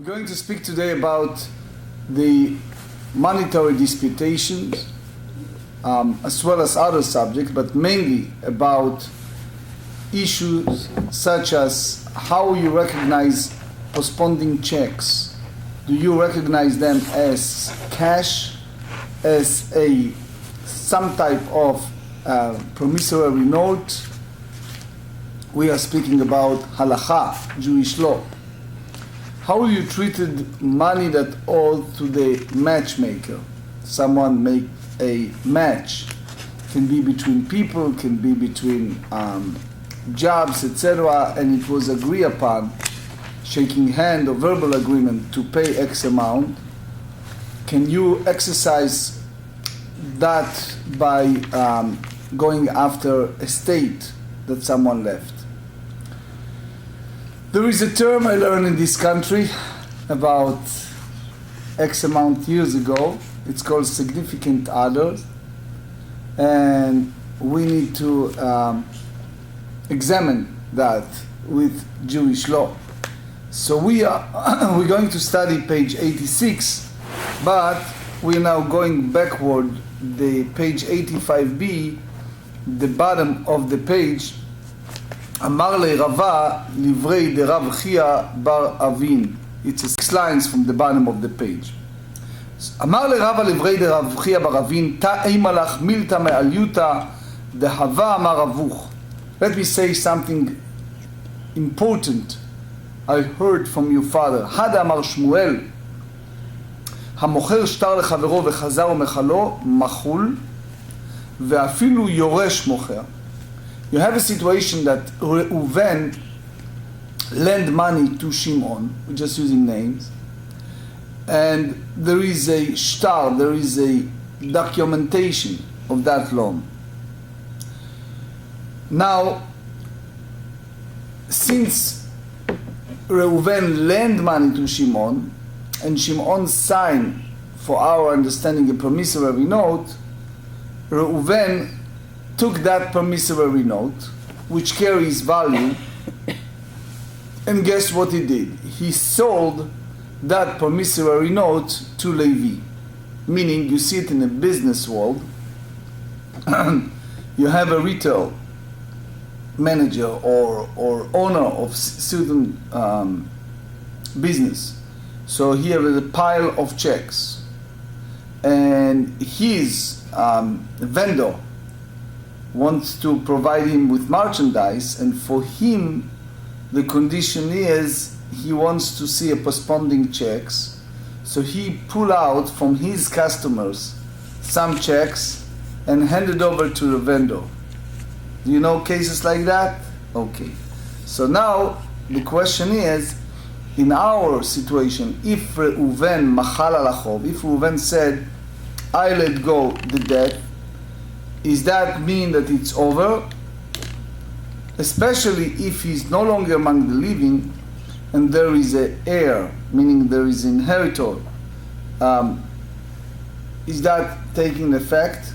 going to speak today about the monetary disputations, as well as other subjects, but mainly about issues such as how you recognize postponing checks. Do you recognize them as cash, as some type of promissory note? We are speaking about halacha, Jewish law. How you treated money that owed to the matchmaker? Someone make a match. Can be between people, can be between jobs, etc. And it was agreed upon, shaking hand or verbal agreement to pay X amount. Can you exercise that by going after a estate that someone left? There is a term I learned in this country about X amount years ago. It's called significant others, and we need to examine that with Jewish law. So we're going to study page 86, but we're now going backward. The page 85b, the bottom of the page. Amar le Rava livrei de Rav Chia bar Avin. It's 6 lines from the bottom of the page. Amar le Rava livrei de Rav Chia bar Avin ta eimalach milta me'alyuta dehava amar avuch. Let me say something important I heard from your father. Hada amar Shmuel המוכר שטר לחברו וחזר ומחלו מחול ואפילו יורש מוכר. You have a situation that Reuven lent money to Shimon, we're just using names, and there is a shtar, there is a documentation of that loan. Now, since Reuven lent money to Shimon, and Shimon signed, for our understanding, a promissory note, Reuven took that promissory note, which carries value, and guess what he did? He sold that promissory note to Levi. Meaning, you see it in the business world, you have a retail manager or owner of certain business. So he has a pile of checks, and his vendor wants to provide him with merchandise, and for him the condition is he wants to see a postponing checks, so he pull out from his customers some checks and hand it over to the vendor. Do you know cases like that? Okay. So now the question is, in our situation, if Reuven machal al achov, if Reuven said, I let go the debt, does that mean that it's over? Especially if he's no longer among the living and there is an heir, meaning there is an inheritor. Is that taking effect?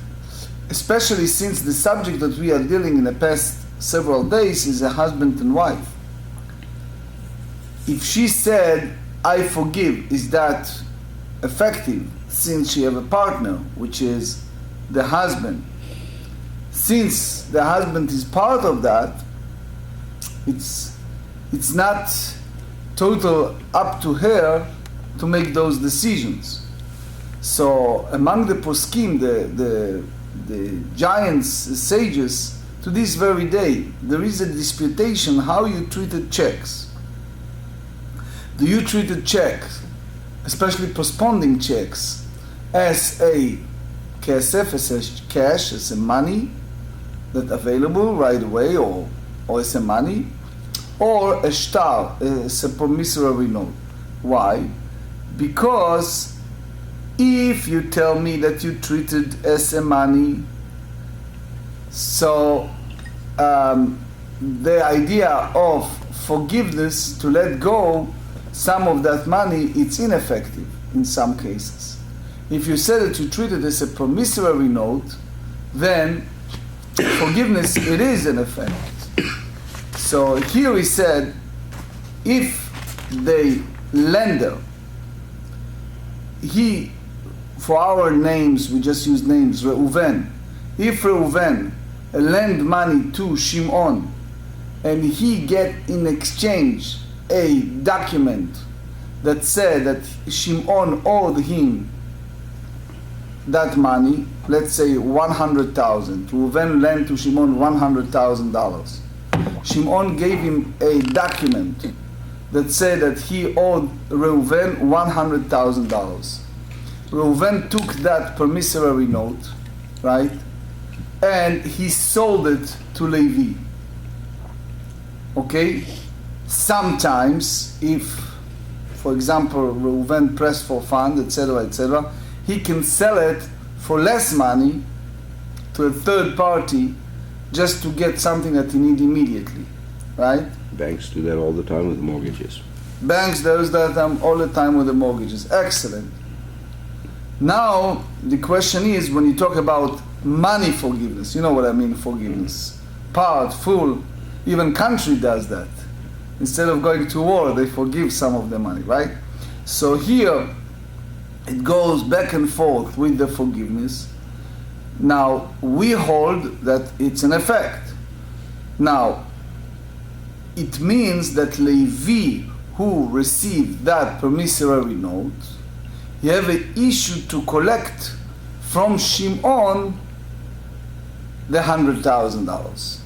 Especially since the subject that we are dealing in the past several days is a husband and wife. If she said, I forgive, is that effective since she have a partner, which is the husband? Since the husband is part of that, it's not total up to her to make those decisions. So among the poskim, the giants, sages, to this very day, there is a disputation how you treated checks. Do you treat a check, especially postponing checks, as a kesef, as a cash, as a money that available right away, or as a money, or a shtar, as a promissory note? Why? Because if you tell me that you treated as a money, so the idea of forgiveness, to let go some of that money, it's ineffective in some cases. If you said that you treat it as a promissory note, then forgiveness, it is an effect. So here he said, if they lender, he, for our names, we just use names, Reuven. If Reuven lend money to Shimon, and he get in exchange a document that said that Shimon owed him that money, let's say 100,000. Reuven lent to Shimon $100,000. Shimon gave him a document that said that he owed Reuven $100,000. Reuven took that promissory note, right, and he sold it to Levi. Okay? Sometimes, if, for example, Reuven pressed for funds, etc., he can sell it for less money to a third party just to get something that he needs immediately, right? Banks do that all the time with mortgages. Banks do that all the time with the mortgages. Excellent. Now, the question is, when you talk about money forgiveness, you know what I mean, forgiveness. Part, full, even country does that. Instead of going to war, they forgive some of the money, right? So here, it goes back and forth with the forgiveness. Now, we hold that it's an effect. Now, it means that Levi, who received that promissory note, he have an issue to collect from Shimon the $100,000.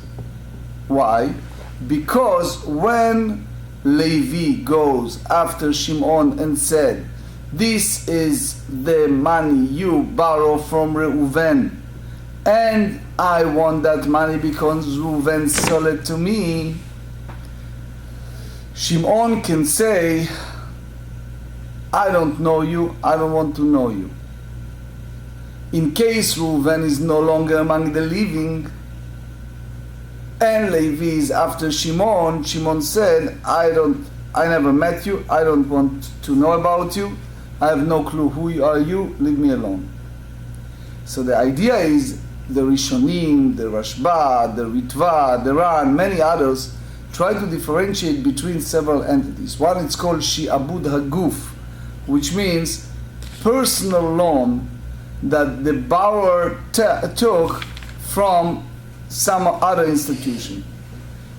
Why? Because when Levi goes after Shimon and said, this is the money you borrow from Reuven, and I want that money because Reuven sold it to me, Shimon can say, I don't know you, I don't want to know you. In case Reuven is no longer among the living, and Levi is after Shimon, Shimon said, I never met you, I don't want to know about you, I have no clue who are you, leave me alone. So the idea is the Rishonim, the Rashba, the Ritva, the Ran, many others try to differentiate between several entities. One is called Shi'abud Haguf, which means personal loan that the borrower took from some other institution.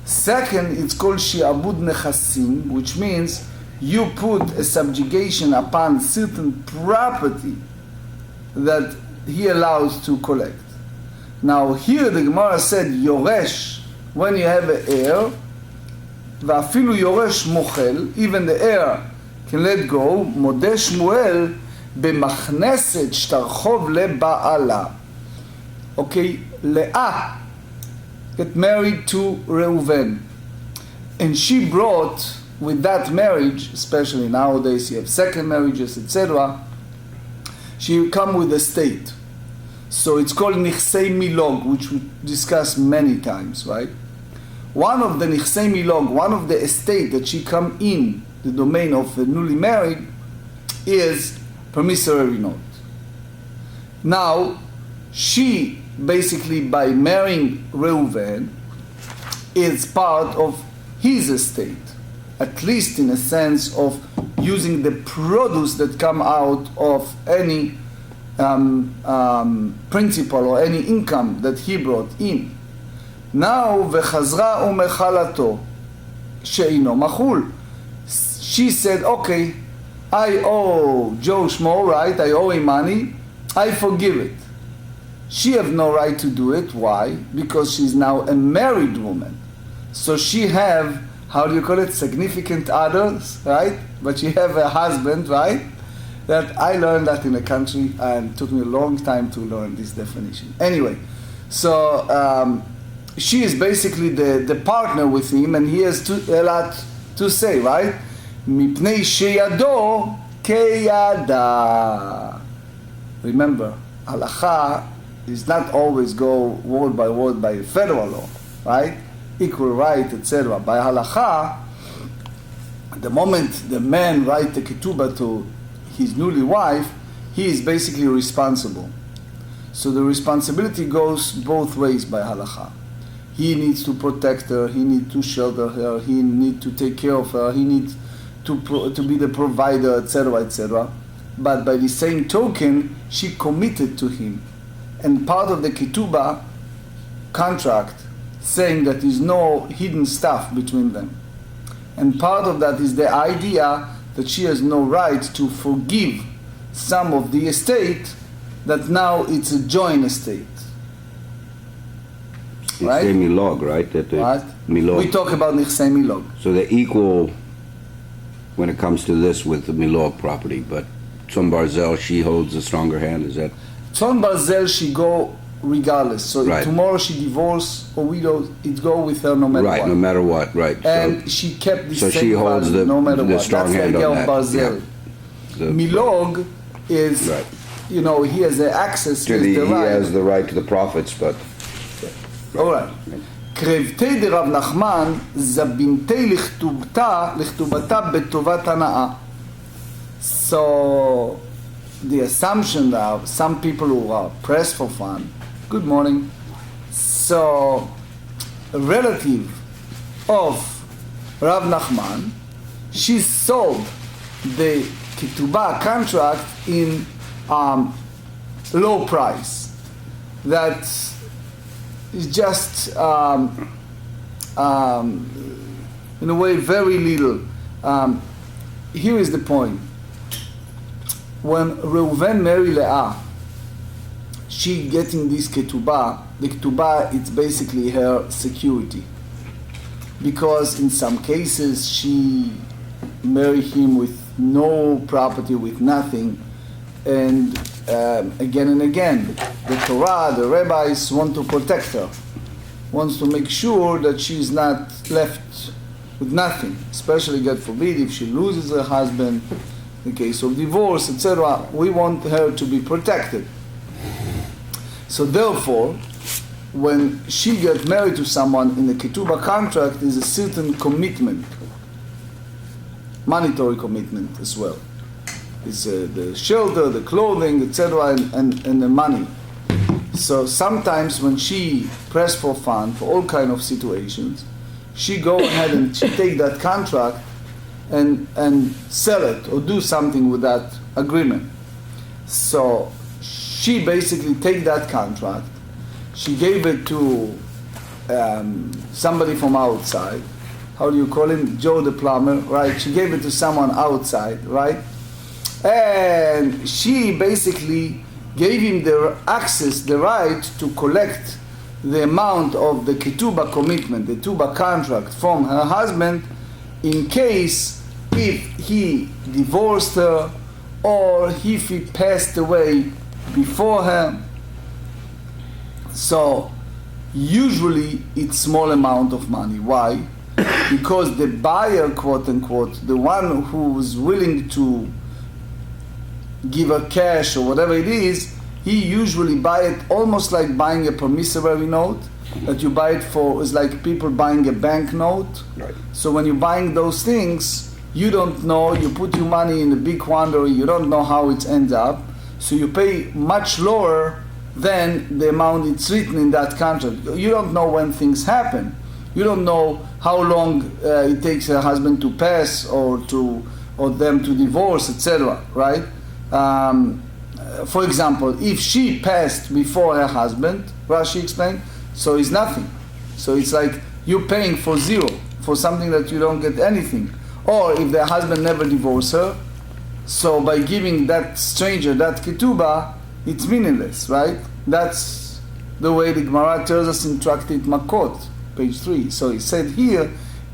Second, it's called Shi'abud Nechasim, which means you put a subjugation upon certain property that he allows to collect. Now here the Gemara said Yoresh, when you have an heir, ואפילו יורש מוחל, even the heir can let go, מודה שמואל במכנסת שתרחוב לבעלה. Okay, Leah get married to Reuven, and she brought with that marriage, especially nowadays you have second marriages, etc., she come with a state. So it's called Nichsei Milog, which we discussed many times, right? One of the Nichsei Milog, one of the estate that she come in the domain of the newly married is promissory note. Now, she basically by marrying Reuven is part of his estate, at least in a sense of using the produce that come out of any principal or any income that he brought in. Now, v'chazra umechalato she'ino machul. She said, okay, I owe Joe Schmo, right? I owe him money. I forgive it. She have no right to do it. Why? Because she's now a married woman. So she have, how do you call it, significant others, right? But she have a husband, right? That I learned that in a country, and it took me a long time to learn this definition. Anyway, so she is basically the partner with him, and he has a lot to say, right? Mipnei sheyado keyada. Remember, halacha is not always go word by federal law, right? Equal right, etc. By halacha, the moment the man write the Ketubah to his newly wife, he is basically responsible. So the responsibility goes both ways by halacha. He needs to protect her, he needs to shelter her, he needs to take care of her, he needs to be the provider, etc., etc. But by the same token, she committed to him. And part of the Ketubah contract saying that there's no hidden stuff between them. And part of that is the idea that she has no right to forgive some of the estate, that now it's a joint estate. Right? Nichsei milog, right? What? Milog. We talk about Nichsei milog. So they're equal when it comes to this with the milog property, but Tzon Barzel, she holds a stronger hand, is that? Tzon Barzel, she go regardless. So if Right. tomorrow she divorce or widow, it go with her no matter Right, what. no matter what, right. And she kept the so same she holds value, no matter the what. strong That's hand the idea on of that. Barzel. The- Milog is, Right. you know, he has the access, he To has the, the he right. has the right to the profits, but All right. קרבתי דרב נחמן זבינתי לכתובתה בטובת הנאה. So the assumption that some people who are pressed for fun, good morning, so a relative of Rav Nachman, she sold the Ketubah contract in low price. That is just in a way very little. Here is the point. When Reuven married Leah, she getting this Ketubah, the Ketubah, it's basically her security. Because in some cases she married him with no property, with nothing, and again and again, the Torah, the rabbis want to protect her, wants to make sure that she's not left with nothing, especially, God forbid, if she loses her husband, in case of divorce, etc. We want her to be protected. So therefore, when she got married to someone in the Ketubah contract, is a certain commitment, monetary commitment as well. It's the shelter, the clothing, etc., and the money. So sometimes when she pressed for fun for all kind of situations, she go ahead and she take that contract and sell it or do something with that agreement. So she basically take that contract, she gave it to somebody from outside. How do you call him? Joe the plumber, right? She gave it to someone outside, right? And she basically gave him the access, the right to collect the amount of the Ketubah commitment, the Ketubah contract from her husband, in case if he divorced her or if he passed away before her. So usually it's small amount of money. Why? Because the buyer, quote unquote, the one who's willing to give her cash or whatever it is, he usually buy it almost like buying a promissory note that you buy it for. Is like people buying a bank note. Right. So when you're buying those things, you don't know, you put your money in a big quandary, you don't know how it ends up, so you pay much lower than the amount it's written in that contract. You don't know when things happen. You don't know how long it takes a husband to pass or them to divorce, etc. Right? For example, if she passed before her husband, Rashi explained, so it's nothing. So it's like you're paying for zero, for something that you don't get anything. Or if the husband never divorced her, so by giving that stranger that ketubah, it's meaningless, right? That's the way the Gemara tells us in Tractate Makot, page 3. So he said here,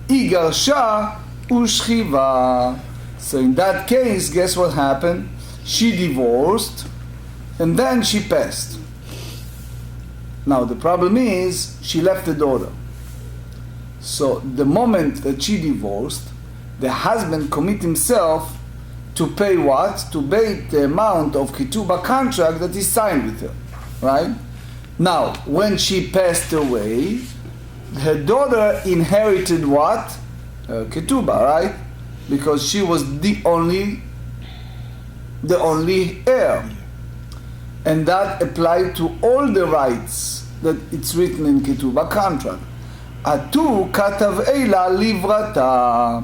Igarsha ushchiva. So in that case, guess what happened? She divorced, and then she passed. Now the problem is, she left a daughter. So the moment that she divorced, the husband commit himself to pay what? To pay the amount of Ketubah contract that he signed with her, right? Now, when she passed away, her daughter inherited what? Ketubah, right? Because she was the only heir. And that applied to all the rights that it's written in Ketubah contract. Atu katav eila livrata.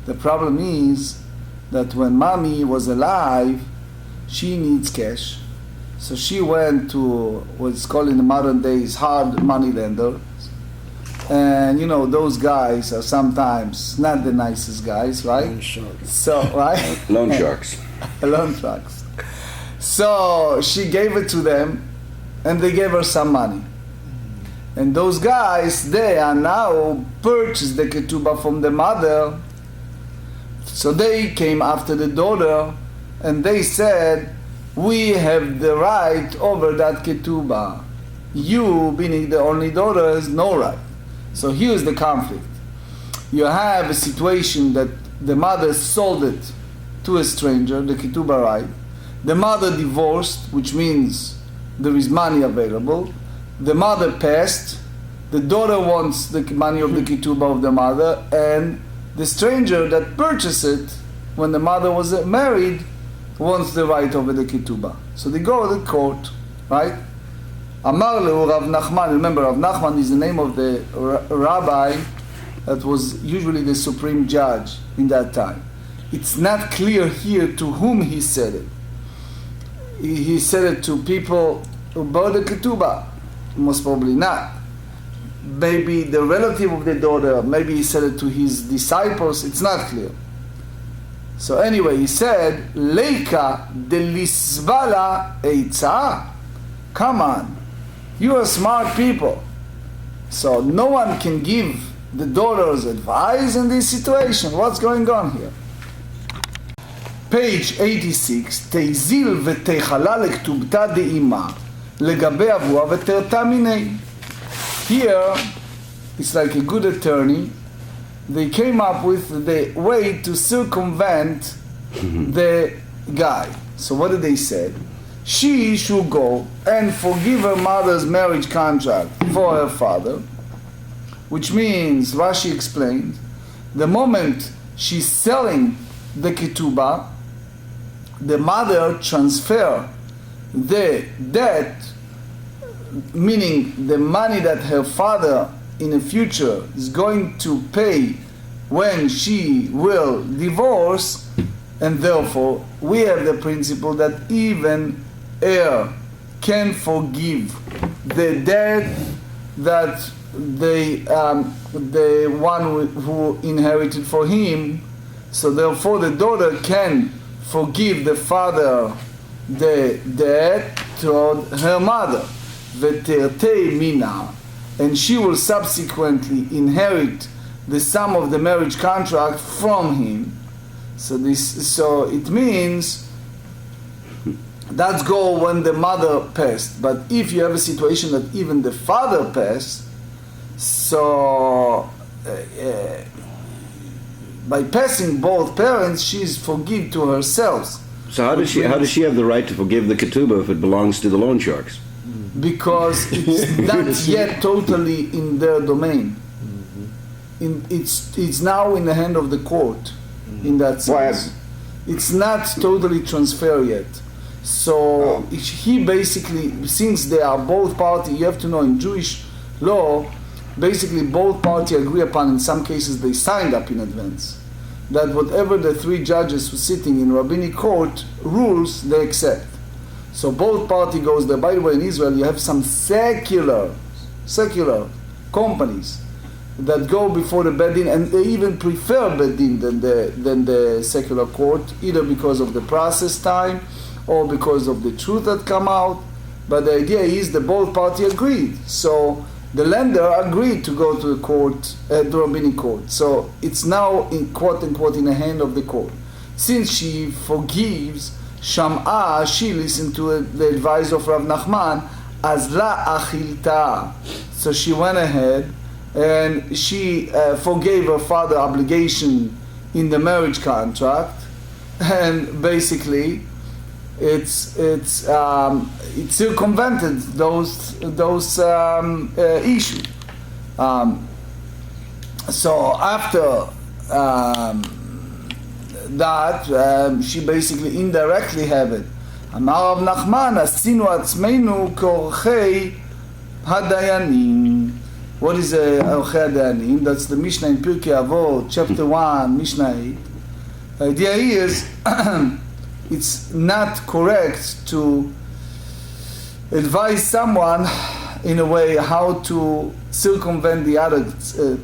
The problem is that when mommy was alive, she needs cash. So she went to what's called in the modern days hard money lenders. And you know, those guys are sometimes not the nicest guys, right? So, right? Loan sharks. Loan sharks. So she gave it to them, and they gave her some money. And those guys, they are now purchased the Ketubah from the mother. So they came after the daughter, and they said, we have the right over that Ketubah. You, being the only daughter, has no right. So here's the conflict. You have a situation that the mother sold it to a stranger, the Ketubah right. The mother divorced, which means there is money available. The mother passed. The daughter wants the money of the Ketubah of the mother, and the stranger that purchased it when the mother was married wants the right over the Ketubah. So they go to the court, right? Amar lehu Rav Nachman. Remember, Rav Nachman is the name of the rabbi that was usually the supreme judge in that time. It's not clear here to whom he said it. He said it to people who bought the Ketubah. Most probably not. Maybe the relative of the daughter, maybe he said it to his disciples. It's not clear. So anyway, he said, Leika delisbala eitza. Come on. You are smart people. So no one can give the daughters advice in this situation. What's going on here? Page 86, Teizil ותיכלה לכתובתה דאימה לגבי אבוה ותרתה מיני. Here, it's like a good attorney. They came up with the way to circumvent the guy. So what did they say? She should go and forgive her mother's marriage contract for her father, which means, Rashi explained, the moment she's selling the Ketubah, the mother transfer the debt, meaning the money that her father in the future is going to pay when she will divorce, and therefore we have the principle that even heir can forgive the debt that the one who inherited for him. So therefore the daughter can forgive the father the debt toward her mother. V'tertei mina, and she will subsequently inherit the sum of the marriage contract from him. So it means that's go when the mother passed. But if you have a situation that even the father passed, so by passing both parents, she's forgive to herself. So how does she have the right to forgive the Ketubah if it belongs to the loan sharks? Because it's not yet totally in their domain. It's now in the hand of the court, in that sense. It's not totally transferred yet. So he basically, since they are both parties, you have to know in Jewish law, basically both parties agree upon, in some cases they signed up in advance, that whatever the three judges who are sitting in rabbinic court rules, they accept. So both party goes there. By the way, in Israel you have some secular companies that go before the Beit Din, and they even prefer Beit Din than the secular court, either because of the process time or because of the truth that come out. But the idea is that both parties agreed. So the lender agreed to go to the court, to rabbinic court. So it's now in quote unquote in the hand of the court. Since she forgives, Sham'a, she listened to the advice of Rav Nachman, as la achilta. So she went ahead and she forgave her father obligation in the marriage contract, and basically it circumvented those issues. So after that, she basically indirectly have it. Amar Rav Nachman, asinu atzmeinu korchei hadayanim. What is Orchei HaDayanim? That's the Mishnah in Pirkei Avot, chapter 1, Mishnah 8. The idea is, it's not correct to advise someone in a way how to circumvent the other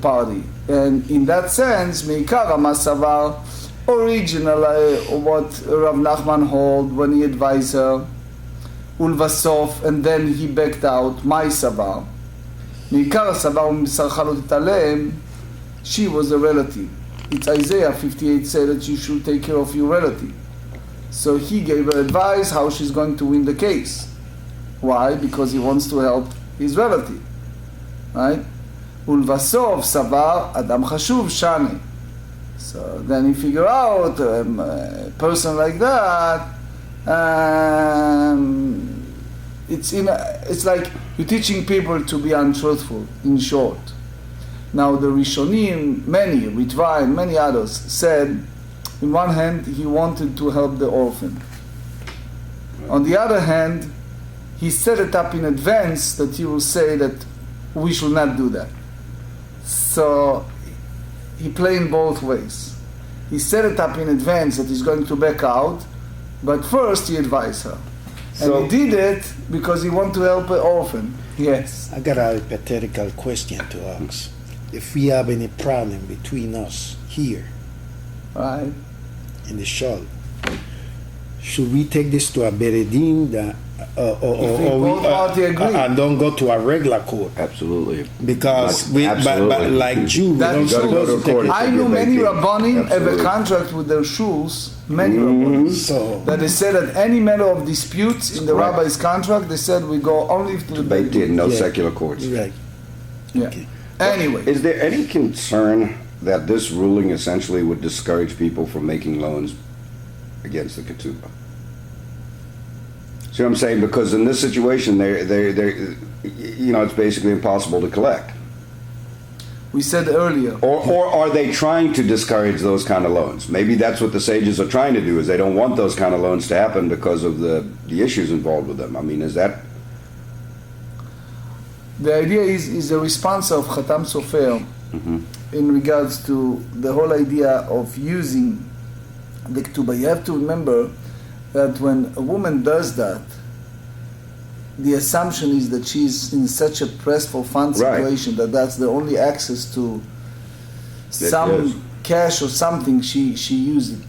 party. And in that sense, Meikar Amasavar, originally what Rav Nachman hold when he advised her, Ulvasof, and then he backed out, my Savar. Meikar Savar Misarcha Lo Titalem, she was a relative. It's Isaiah 58 said that you should take care of your relative. So he gave her advice how she's going to win the case. Why? Because he wants to help his relative. Right? Ulvasov Savar Adam Chashuv Shani. So then he figure out a person like that. It's like you're teaching people to be untruthful. In short. Now the Rishonim, many, Ritva and many others, said, in one hand, he wanted to help the orphan. On the other hand, he set it up in advance that he will say that we should not do that. So he played in both ways. He set it up in advance that he's going to back out, but first he advised her. And he did it because he wanted to help an orphan. Yes. I got a hypothetical question to ask. If we have any problem between us here, right, in the shul, should we take this to a beredin and don't go to a regular court? Absolutely. Because Absolutely. But like Jews, we don't supposed to take it. I know many Rabbanim have a contract with their shuls, many Rabbanim, so that they said that any matter of disputes in the rabbi's contract, they said we go only to the Beit Din, no Yeah. secular courts. right. Yeah. Okay. Anyway, Is there any concern that this ruling essentially would discourage people from making loans against the Ketubah? See what I'm saying? Because in this situation, it's basically impossible to collect. we said earlier, Or are they trying to discourage those kind of loans? Maybe that's what the sages are trying to do, is they don't want those kind of loans to happen because of the issues involved with them. I mean, is that... the idea is a response of Khatam Sofer in regards to the whole idea of using the Ketubah. You have to remember that when a woman does that, the assumption is that she's in such a pressed for funds Right. situation that that's the only access to some cash or something she uses.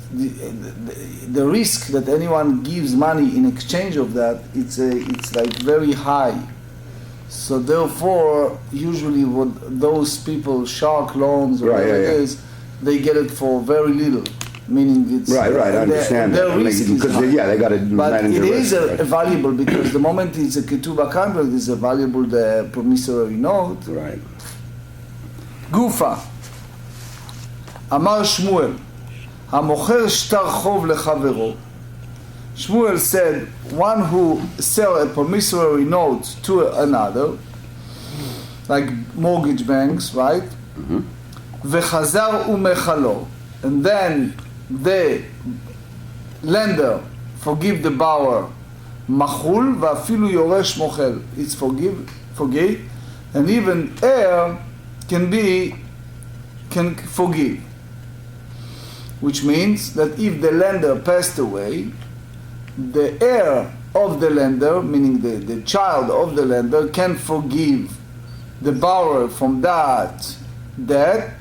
The risk that anyone gives money in exchange of that, it's like very high. So therefore, usually what those people, shark loans or whatever it is, they get it for very little. Meaning it's Right, I understand their that. risk is Because, high. they got to But manage it the is risk. valuable because the moment it's a Ketubah contract, it's a valuable the promissory note. Right. גופה, אמר שמואל, המוכר שטר חוב לחברו. Shmuel said, one who sell a promissory note to another, like mortgage banks, right? וחזר ומחלו, and then the lender forgive the borrower, מחול ואפילו יורש מוחל. It's forgive, and even heir can forgive. Which means that if the lender passed away, the heir of the lender, meaning the child of the lender, can forgive the borrower from that debt,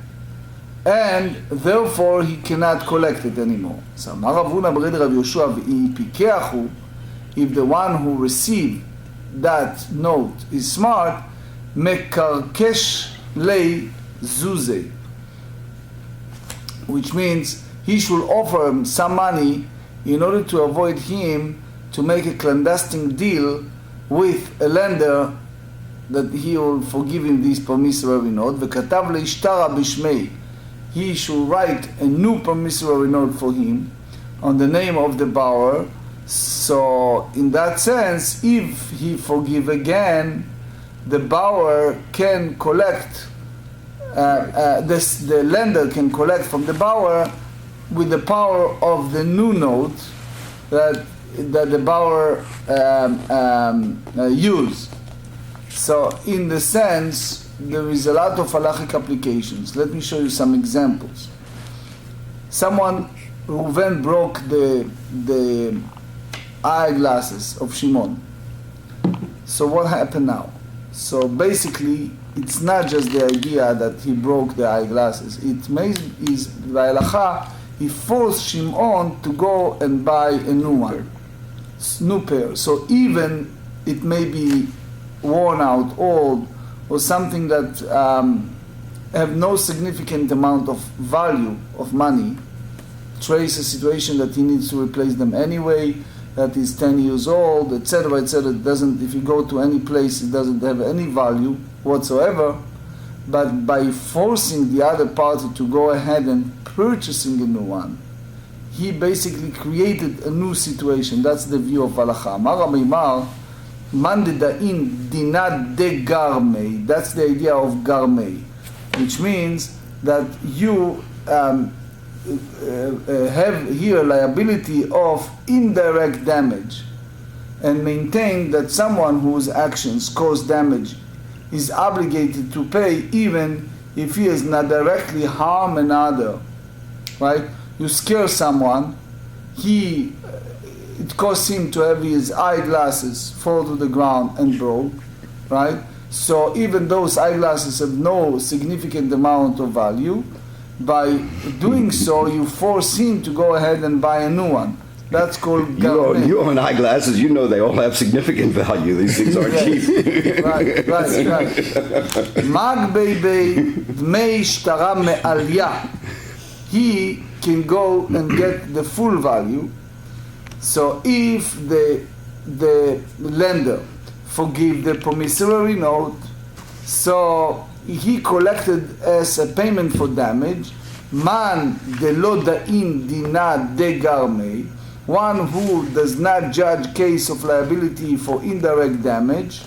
and therefore he cannot collect it anymore. So, אמר רב הונא ברד רב יהושע, ואם פיקח הוא, if the one who received that note is smart, מקרקש לי זוזי, which means he should offer him some money in order to avoid him to make a clandestine deal with a lender that he will forgive him this promissory note. וכתב להשתרע בשמי, he should write a new promissory note for him on the name of the borrower. So in that sense, if he forgive again, the borrower can collect, the lender can collect from the borrower with the power of the new note that the borrower used. So in the sense, there is a lot of halachic applications. Let me show you some examples. Someone, Reuven broke the eyeglasses of Shimon. So what happened now? So basically, it's not just the idea that he broke the eyeglasses. It is by halacha, he forced Shimon to go and buy a new one, new pair. So even it may be worn out, old, or something that have no significant amount of value of money, trace a situation that he needs to replace them anyway, that is 10 years old, etc., etc. It doesn't, if you go to any place, it doesn't have any value whatsoever. But by forcing the other party to go ahead and purchasing a new one, he basically created a new situation. That's the view of halacha. Mar man deda'in dinat de garmei. That's the idea of garmei, which means that you have here liability of indirect damage, and maintain that someone whose actions cause damage is obligated to pay even if he has not directly harmed another. Right? You scare someone, it caused him to have his eyeglasses fall to the ground and broke, right? So even those eyeglasses have no significant amount of value. By doing so, you force him to go ahead and buy a new one. That's called garmei. You own eyeglasses, you know they all have significant value. These things aren't cheap. Right. Mag bebe dmei shtara me'alya. He can go and get the full value. So if the lender forgive the promissory note, so he collected as a payment for damage, man de lo da'in dina de garmei, one who does not judge case of liability for indirect damage.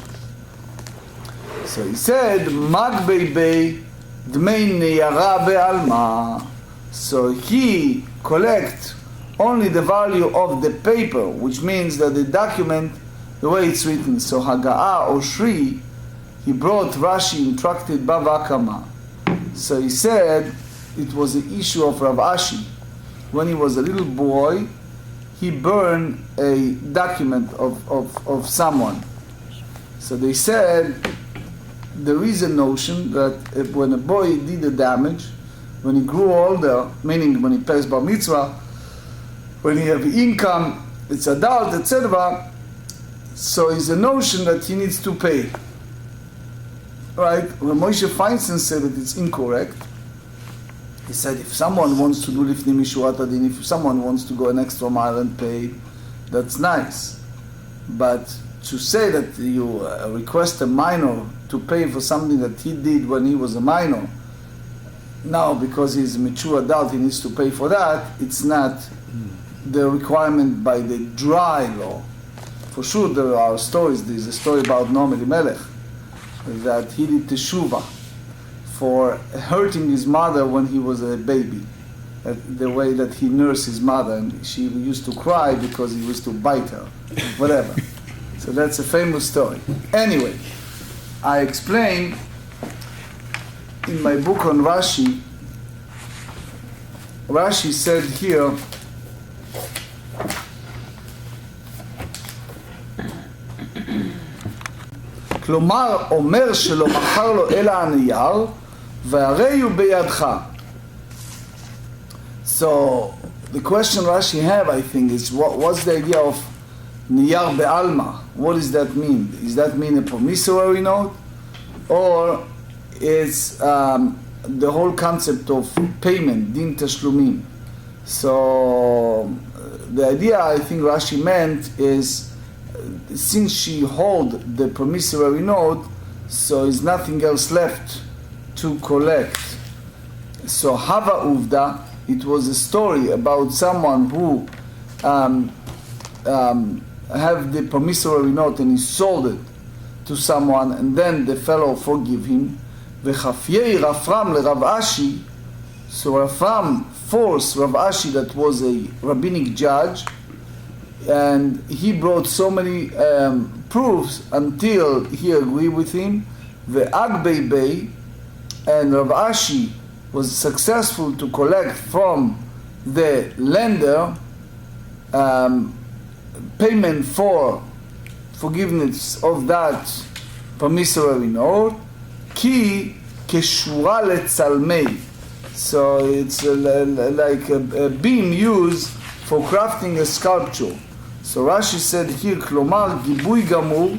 So he said, mag bebe dmei neyara be'alma. So he collect only the value of the paper, which means that the document, the way it's written. So Haga'a or Shri, he brought Rashi in Tractate Bava Kama. So he said it was the issue of Rav Ashi. When he was a little boy, he burned a document of someone. So they said there is a notion that when a boy did the damage, when he grew older, meaning when he passed bar mitzvah, when he have income, it's adult, etc., so it's a notion that he needs to pay. Right? When Moshe Feinstein said that it's incorrect, he said if someone wants to do lifnei mishurat adin, if someone wants to go an extra mile and pay, that's nice. But to say that you request a minor to pay for something that he did when he was a minor, now because he's a mature adult he needs to pay for that, it's not the requirement by the dry law. For sure there are stories. There's a story about Noam Elimelech that he did teshuvah for hurting his mother when he was a baby, the way that he nursed his mother, and she used to cry because he used to bite her, whatever. So that's a famous story. Anyway, I explain in my book on Rashi. Rashi said here, כלומר, אומר שלא מכר לו אלא הנייר, והרי הוא בידך. So, the question Rashi have, I think, is what's the idea of niyar be'alma? What does that mean? Does that mean a promissory note? Or it's the whole concept of payment, din tashlumim? So, the idea I think Rashi meant is, since she hold the promissory note, so is nothing else left to collect. So Hava Uvda, it was a story about someone who have the promissory note and he sold it to someone, and then the fellow forgive him. V'chafyei Rafram le Rav Ashi, so Rafram forced Rav Ashi, that was a rabbinic judge, and he brought so many proofs until he agreed with him, Ve'agbei Bey, and Rav Ashi was successful to collect from the lender payment for forgiveness of that promissory note, ki keshura letzalmei. So it's like a beam used for crafting a sculpture. So Rashi said here, כלומר, גיבוי גמור,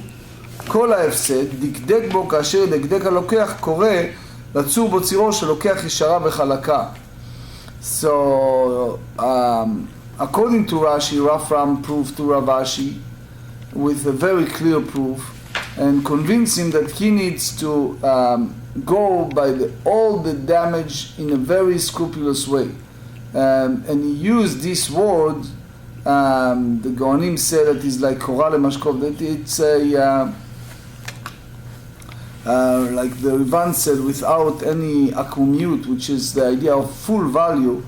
כל ההפסד, דקדק בו כאשר דקדק הלוקח, קורא לצור בו צירו שלוקח ישרה וחלקה. So, according to Rashi, Rafram proved to Rav Ashi with a very clear proof and convinced him that he needs to go by all the damage in a very scrupulous way. And he used this word, the Gaonim said that it's like Korah Lemashkov, that it's a, like the Rivan said, without any akumut, which is the idea of full value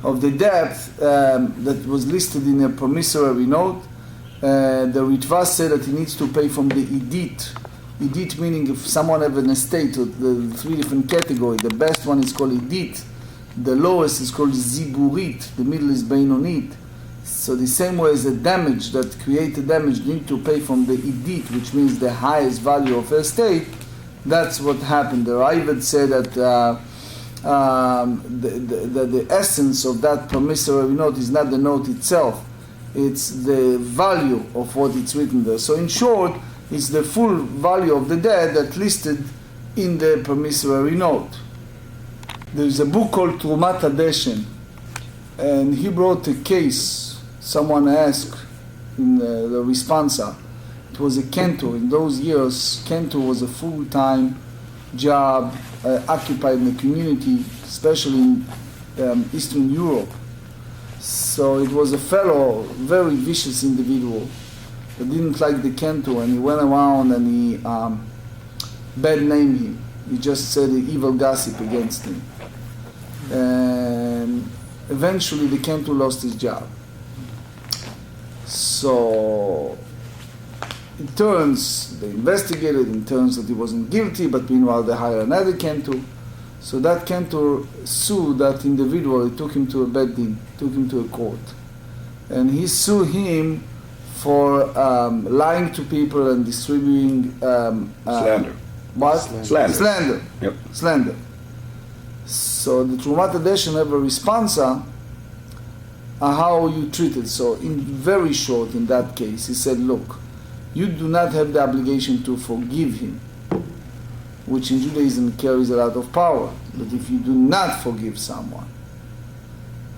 of the debt that was listed in a promissory note. The Ritva said that he needs to pay from the idit. Idit meaning if someone has an estate, the three different categories. The best one is called idit, the lowest is called ziburit, the middle is beinonit. So the same way as the damage that created damage need to pay from the idit, which means the highest value of estate. That's what happened. The Ravid said that the essence of that promissory note is not the note itself, it's the value of what it's written there. So in short, it's the full value of the debt that listed in the promissory note. There's a book called Trumat Adeshen, and he brought a case. Someone asked in the responsa. It was a cantor. In those years, cantor was a full-time job occupied in the community, especially in Eastern Europe. So it was a fellow, very vicious individual that didn't like the cantor, and he went around and he bad-named him. He just said the evil gossip against him. And eventually the cantor lost his job. So it turns, they investigated, it turns that he wasn't guilty, but meanwhile they hired another cantor. So that cantor sued that individual, he took him to a bed din, took him to a court. And he sued him for lying to people and distributing... slander. What? Slander. Slander. Yep. Slander. So the Trumat Adeshen have a responsa how you treat it. So in very short, in that case, he said, look, you do not have the obligation to forgive him, which in Judaism carries a lot of power. But if you do not forgive someone,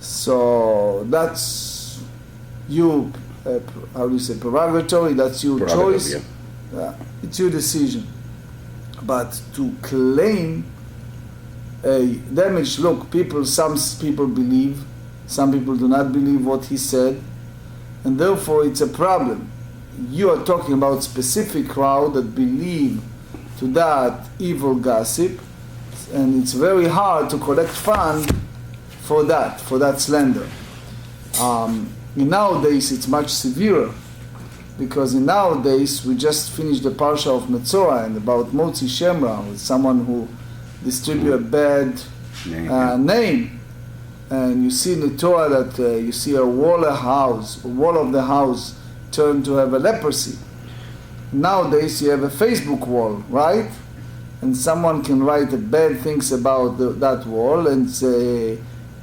so that's you, how do you say, prerogative, that's your choice. Yeah. It's your decision. But to claim a damage, look, some people believe, some people do not believe what he said, and therefore it's a problem. You are talking about specific crowd that believe to that evil gossip, and it's very hard to collect fund for that slander. Nowadays it's much severer, because nowadays we just finished the parsha of Metzora and about Motzi Shemra, with someone who distribute a bad name. And you see in the Torah that you see a wall of the house turned to have a leprosy. Nowadays you have a Facebook wall, right? And someone can write bad things about that wall and say,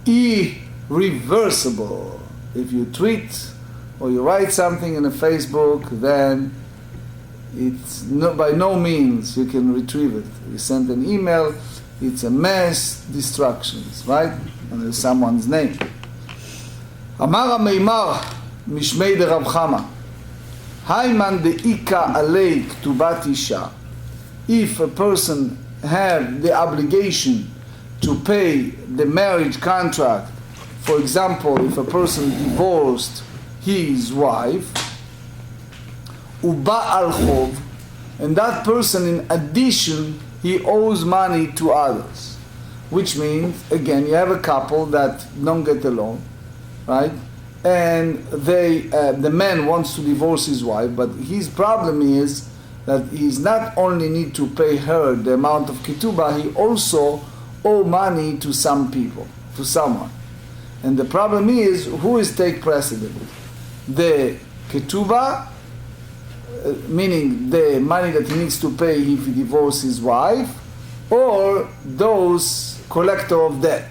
irreversible. If you tweet or you write something in a Facebook, then it's by no means you can retrieve it. You send an email, it's a mess, destructions, right? And there's someone's name. Amar HaMeimar Mishmei de Rab Chama Hayman de Ika Alei Ktubat Isha. If a person have the obligation to pay the marriage contract, for example, if a person divorced his wife, Uba al Chov, and that person in addition he owes money to others, which means again you have a couple that don't get along, right? And the man wants to divorce his wife, but his problem is that he's not only need to pay her the amount of ketubah, he also owe money to some people, to someone. And the problem is, who is take precedent? The ketubah, meaning the money that he needs to pay if he divorces his wife, or those collector of debt.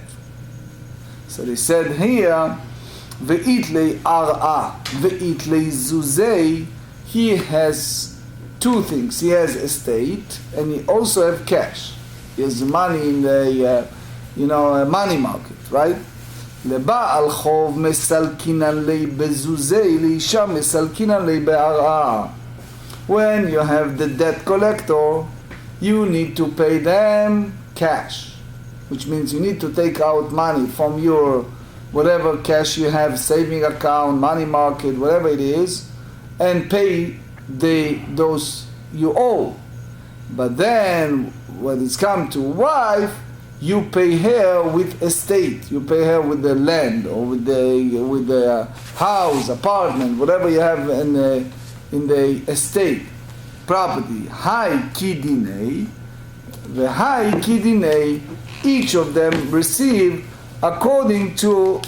So they said here, ve'itlei ar'a, ve'itlei zuzei, he has two things. He has estate, and he also have cash. He has money in the, a money market, right? לבעל חוב מסלקינן לי בזוזי, לאישה מסלקינן לי בהרעה. When you have the debt collector, you need to pay them cash, which means you need to take out money from your whatever cash you have, saving account, money market, whatever it is, and pay those you owe. But then when it's come to wife, you pay her with estate. You pay her with the land or with the house, apartment, whatever you have in the estate, property. Hai kidinei, the hai kidinei. Each of them receive according to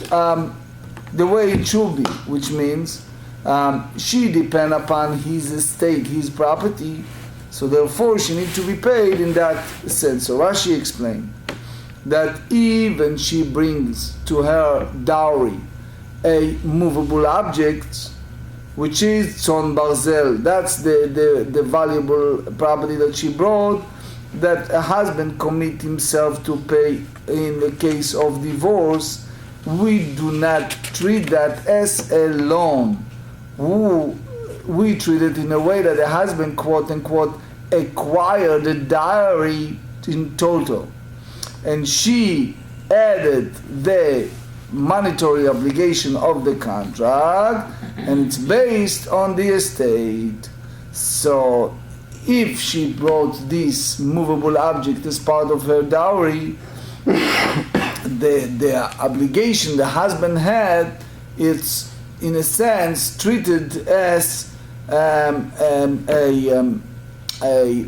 the way it should be, which means she depend upon his estate, his property. So therefore, she needs to be paid in that sense. So Rashi explained that even she brings to her dowry a movable object, which is tzon barzel. That's the valuable property that she brought, that a husband commit himself to pay in the case of divorce. We do not treat that as a loan. We treat it in a way that the husband, quote unquote, acquired the dowry in total. And she added the monetary obligation of the contract, and it's based on the estate. So if she brought this movable object as part of her dowry, the obligation the husband had, it's in a sense treated as a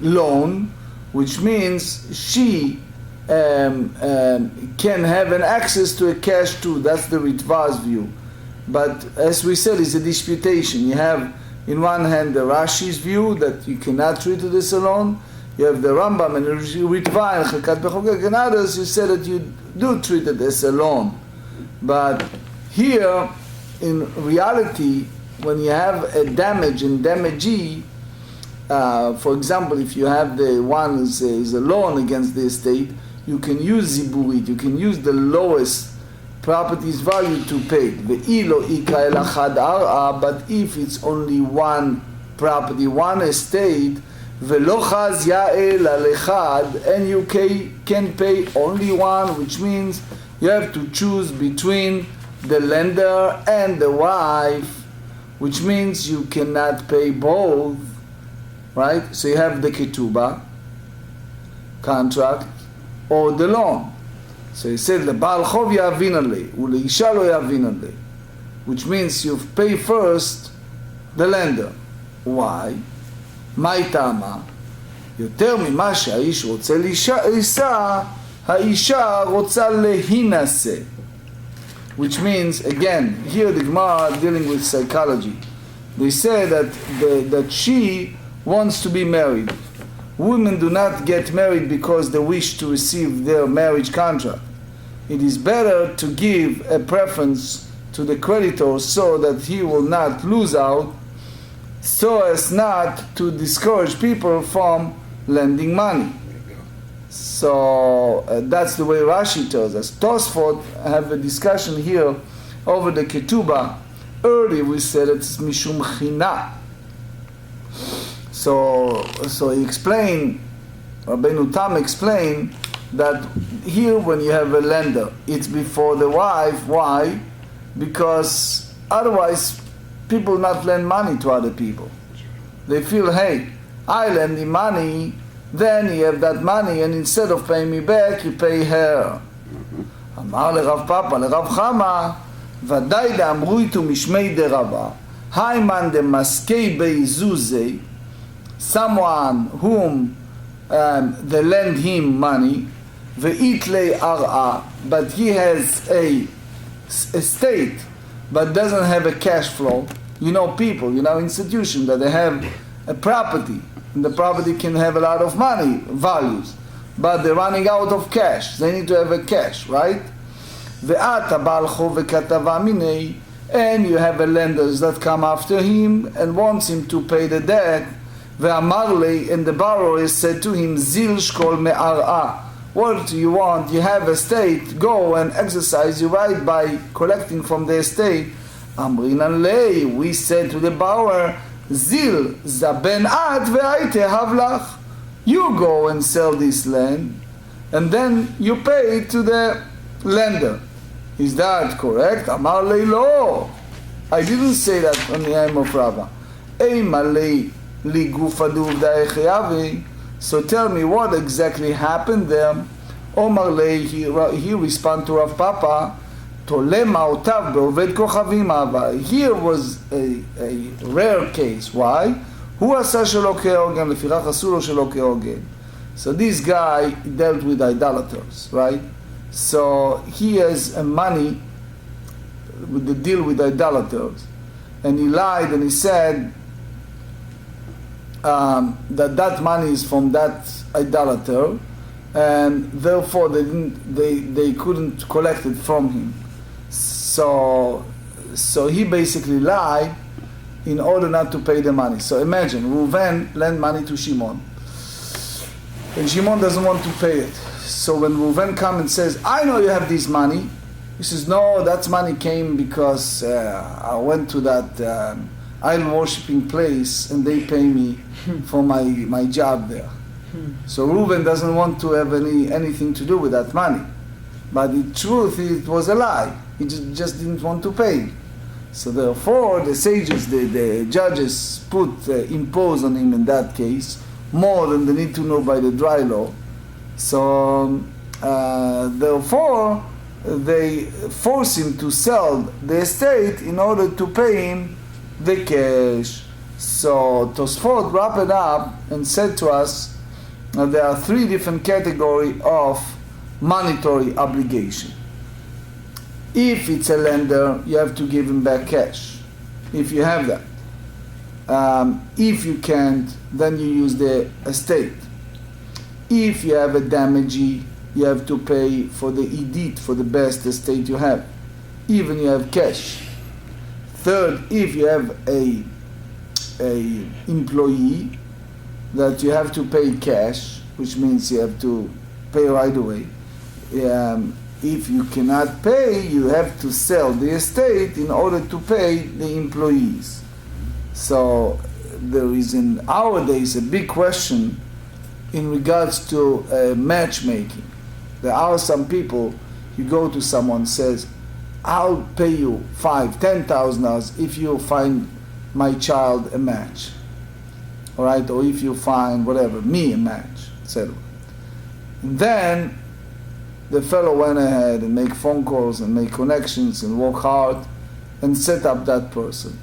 loan, which means she can have an access to a cash too. That's the Ritva's view. But as we said, it's a disputation. You have in one hand the Rashi's view that you cannot treat it as a loan. You have the Rambam and the Ritva and Chakat Bechogek and others who said that you do treat it as a loan. But here, in reality, when you have a damage and damagee, for example, if you have the one is a loan against the estate, you can use ziburit, you can use the lowest property's value to pay. But if it's only one property, one estate, and you can pay only one, which means you have to choose between the lender and the wife, which means you cannot pay both, right? So you have the Ketubah contract or the loan. So he said, "Lebal chov yavin alei, uleisha lo yavin alei," which means you pay first the lender. Why? מהי טעמה? יותר ממה שהאיש רוצה לישא, האישה רוצה להינשא. Which means, again, here the Gemara dealing with psychology. They say that she wants to be married. Women do not get married because they wish to receive their marriage contract. It is better to give a preference to the creditor so that he will not lose out, so as not to discourage people from lending money. So that's the way Rashi tells us. Tosfot have a discussion here over the Ketubah. Earlier we said it's mishum china. So he explained, Rabbeinu Tam explained that here when you have a lender, it's before the wife. Why? Because otherwise people not lend money to other people. They feel, hey, I lend you money, then you have that money, and instead of paying me back, you pay her. אמר לרב פאפה, לרב חמה, ודאי דאמרו איתו משמי דרבה, היימן דמסקי באיזוזי, someone whom they lend him money, ve'itlei ar'a, but he has a estate, but doesn't have a cash flow. You know people, you know institutions that they have a property, and the property can have a lot of money, values, but they're running out of cash. They need to have a cash, right? Ve'ata ba'al chov ve'katava minei, and you have a lenders that come after him and wants him to pay the debt. Ve'amarle, and the borrower said to him, zil shkol me'ar'a. What do you want? You have a estate, go and exercise your right by collecting from the estate. Amrinan lei, we said to the borrower, zil zaben at ve'aite havlach. You go and sell this land, and then you pay to the lender. Is that correct? Amar lei lo. I didn't say that on the name of Rabbah. Eima lei li gufa d'uvda echayavi. So tell me what exactly happened there. Omar lei, he responded to Rav Papa, Tolema otav be'oved kochavim ava. Here was a rare case. Why? Hu asa shelo ke'ogen, lefikach asu lo shelo ke'ogen. So this guy dealt with idolaters, right? So he has money with the deal with idolaters, and he lied and he said that money is from that idolater, and therefore they couldn't collect it from him. So he basically lied in order not to pay the money. So imagine Reuven lent money to Shimon, and Shimon doesn't want to pay it. So when Reuven comes and says, I know you have this money, he says, no, that money came because I went to that idol worshipping place and they pay me for my job there. So Reuven doesn't want to have anything to do with that money. But in truth, it was a lie. He just didn't want to pay. So therefore, the sages, the judges impose on him in that case more than they need to know by the dry law. So therefore, they force him to sell the estate in order to pay him the cash. So Tosfot wrapped it up and said to us that there are three different categories of monetary obligation. If it's a lender, you have to give him back cash, if you have that. If you can't, then you use the estate. If you have a damagee, you have to pay for the edit, for the best estate you have, even you have cash. Third, if you have a employee that you have to pay cash, which means you have to pay right away. If you cannot pay, you have to sell the estate in order to pay the employees. So there is in our days a big question in regards to matchmaking. There are some people, you go to someone says, I'll pay you $5,000-$10,000 if you find my child a match. All right, or if you find whatever, me a match, etc. And then the fellow went ahead and make phone calls and make connections and work hard and set up that person.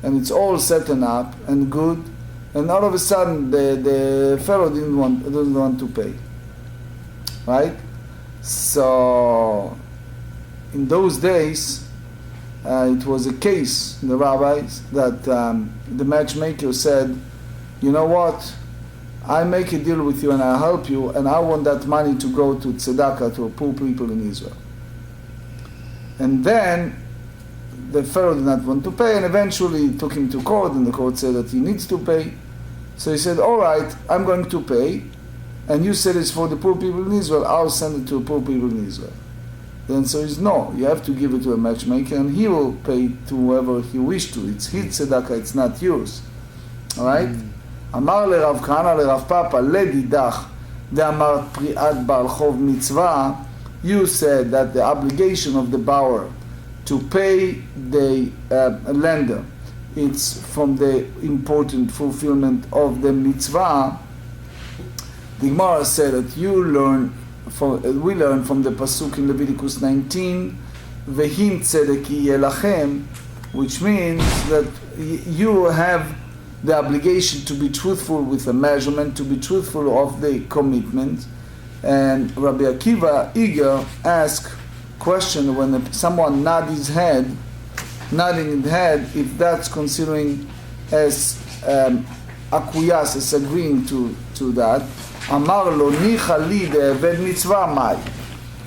And it's all setting up and good, and all of a sudden the fellow doesn't want to pay. Right? So in those days, it was a case, the rabbis, that the matchmaker said, you know what, I make a deal with you and I help you, and I want that money to go to tzedakah, to poor people in Israel. And then the fellow did not want to pay, and eventually took him to court, and the court said that he needs to pay. So he said, all right, I'm going to pay, and you said it's for the poor people in Israel, I'll send it to the poor people in Israel. The answer is no, you have to give it to a matchmaker, and he will pay to whoever he wishes to. It's his tzedakah, it's not yours. All right? אמר לרב כהנא לרב פאפא לדידך דאמר פריעת בעל חוב מצווה. You said that the obligation of the borrower to pay the lender, it's from the important fulfillment of the mitzvah. The Gemara said that we learn from the pasuk in Leviticus 19, Vehim tzedek yelachem, which means that you have the obligation to be truthful with the measurement, to be truthful of the commitment. And Rabbi Akiva Iger asked question when someone nodding his head, if that's considering as acquiesce, as agreeing to that. Amar lo nicha li de'eved mitzvah mai.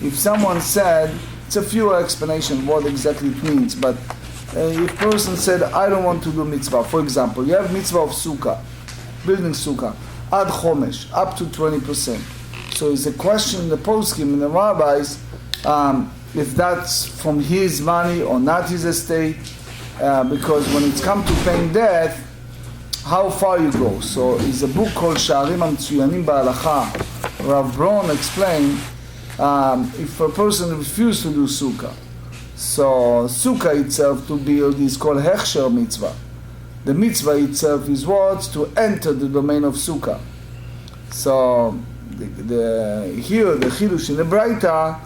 If someone said, it's a few explanation what exactly it means, but if person said, I don't want to do mitzvah, for example, you have mitzvah of sukkah, building sukkah, ad chomesh, up to 20%. So it's a question in the poskim, in the rabbis, if that's from his money or not his estate, because when it's come to paying debt, how far you go. So it's a book called Sha'arim HaMetzuyanim Ba'alacha. Rav Braun explained, if a person refuses to do sukkah, so sukkah itself to build is called hechsher mitzvah. The mitzvah itself is what? To enter the domain of sukkah. So here the chidush in the Braita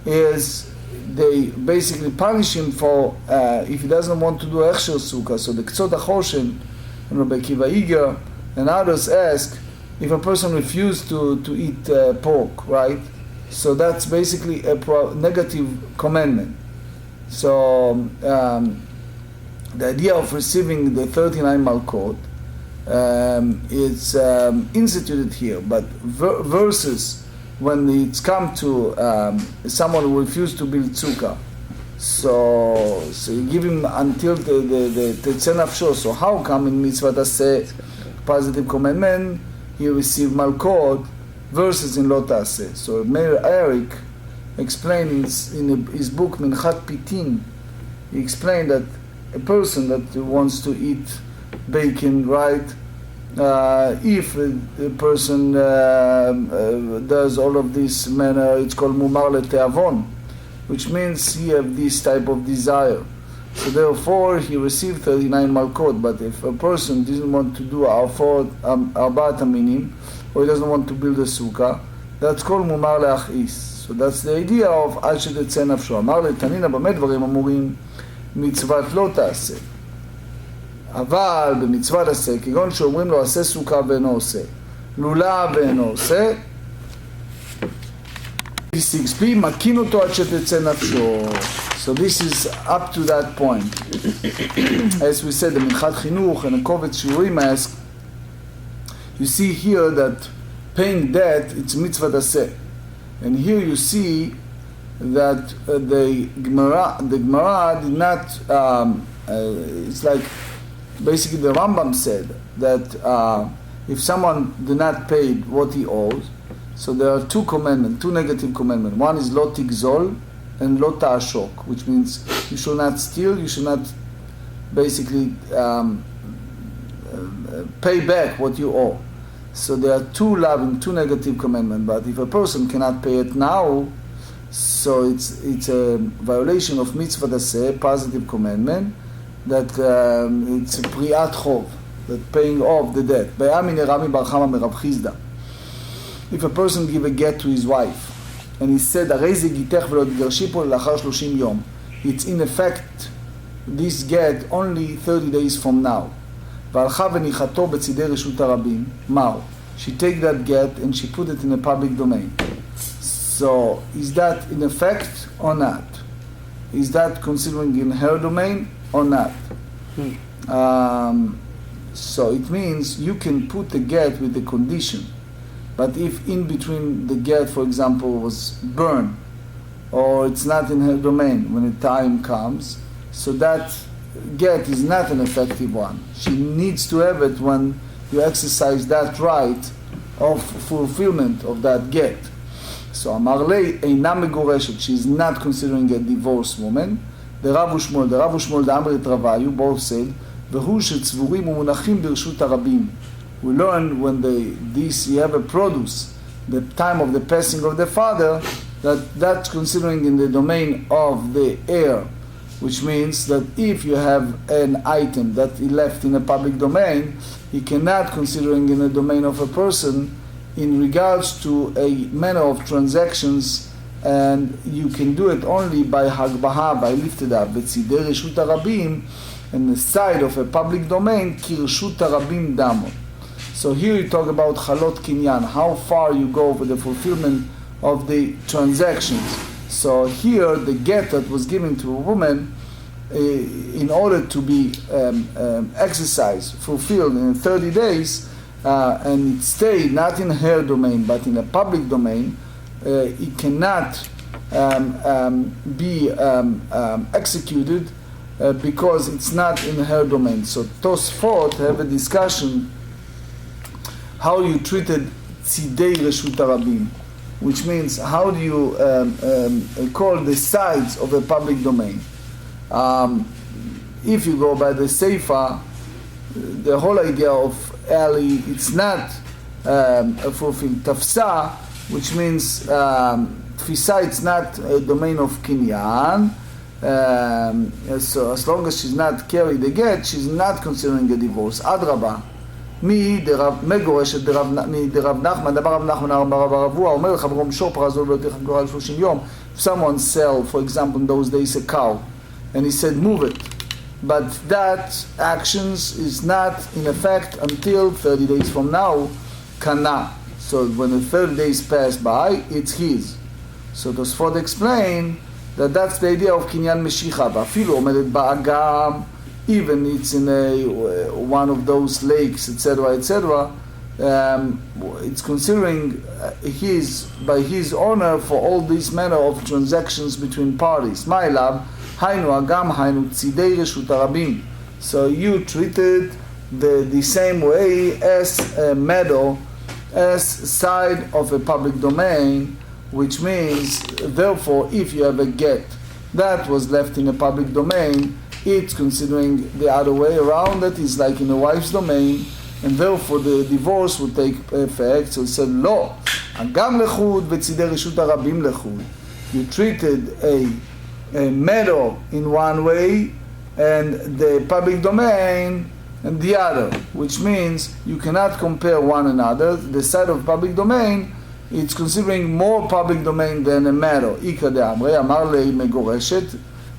is they basically punish him for if he doesn't want to do hechsher sukkah. So the Ktsot HaChoshen and Rabbi Akiva Iger and others ask if a person refused to eat pork, right? So that's basically a negative commandment. So the idea of receiving the 39 malkot is instituted here, but versus when it's come to someone who refused to build sukkah, so you give him until the tetzeh nafsho. So how come in mitzvah taseh, positive commandment, he received malkot versus in lo taseh? So Meir Eric explained in his book Minchat Pitin, he explained that a person that wants to eat bacon, right, if a person does all of this manner, it's called mumar leteavon, which means he have this type of desire. So therefore he received 39 malkot. But if a person doesn't want to do arbaat aminim, or he doesn't want to build a sukkah, that's called mumar leachis. So that's the idea of עד שתצא נפשו. אמר לתנינא במה דברים אמורים מצוות לא תעשה. אבל במצוות עשה, כגון שאומרים לו עשה סוכה ואינו עושה, לולב ואינו עושה, 6b, מקין אותו עד שתצא נפשו. So this is up to that point. As we said, the מנחת חינוך and a קובץ שיעורים ask, you see here that paying debt, it's מצוות עשה. And here you see that the Gemara did not, it's like, basically the Rambam said that if someone did not pay what he owes, so there are two commandments, two negative commandments. One is lo tigzol and lo ta'ashok, which means you should not steal, you should not basically pay back what you owe. So there are two loving, two negative commandments. But if a person cannot pay it now, so it's a violation of mitzvah daseh, positive commandment, that it's a priat chov, that paying off the debt. If a person give a get to his wife, and he said, it's in effect, this get only 30 days from now. והלכה וניחתו בצידי רשות הרבים. מהו? She take that get and she put it in a public domain. So is that in effect or not? Is that considering in her domain or not? So it means you can put the get with the condition, but if in between the get, for example, was burned, or it's not in her domain when the time comes, so that get is not an effective one. She needs to have it when you exercise that right of fulfillment of that get. So Amarlei eina megoreshet, she is not considering a divorced woman. The Rav Ushmol the Amrit Ravayu both said, V'hu shetzvurim umunachim b'rshut harabim. We learn when you have a produce, the time of the passing of the father, that's considering in the domain of the heir, which means that if you have an item that he left in a public domain, he cannot considering in the domain of a person in regards to a manner of transactions, and you can do it only by hagbaha, by lifted up. V'tzidei reshut harabim, and the side of a public domain, kirshut harabim damo. So here you talk about halot kinyan, how far you go for the fulfillment of the transactions. So here the get that was given to a woman in order to be exercised, fulfilled in 30 days, and it stayed not in her domain but in a public domain, it cannot be executed because it's not in her domain. So Tosfot have a discussion how you treated tzidei reshut harabim, which means how do you call the sides of a public domain. If you go by the Seifa, the whole idea of Ali, it's not fulfilled. Tafsa, which means Tfisa, it's not a domain of Kinyan. So as long as she's not carried the get, she's not considering a divorce. Adraba. מגורשת דרב נחמן, דבר רב נחמן הרב הרבוע, אומר לחברו משור פרזו ולא תכף גורל 30 יום. If someone sell, for example, in those days a cow, and he said move it, but that actions is not in effect until 30 days from now, kana. So when the 30 days pass by, it's his. So Tosfot explain that that's the idea of kinyan meshicha, ואפילו עומדת באגם, even it's in one of those lakes, etc., etc., it's considering by his honor for all this manner of transactions between parties. My love, hainu agam, hainu tzidei reshut harabim. So you treated the same way as a meadow, as side of a public domain, which means, therefore, if you have a get that was left in a public domain, it's considering the other way around, that is like in a wife's domain, and therefore the divorce would take effect. So it said, lo, agam lechud v'tzidei reshut harabim lechud. You treated a meadow in one way, and the public domain in the other, which means you cannot compare one another. The side of public domain, it's considering more public domain than a meadow. Ikra de'amre, amar lei megoreshet,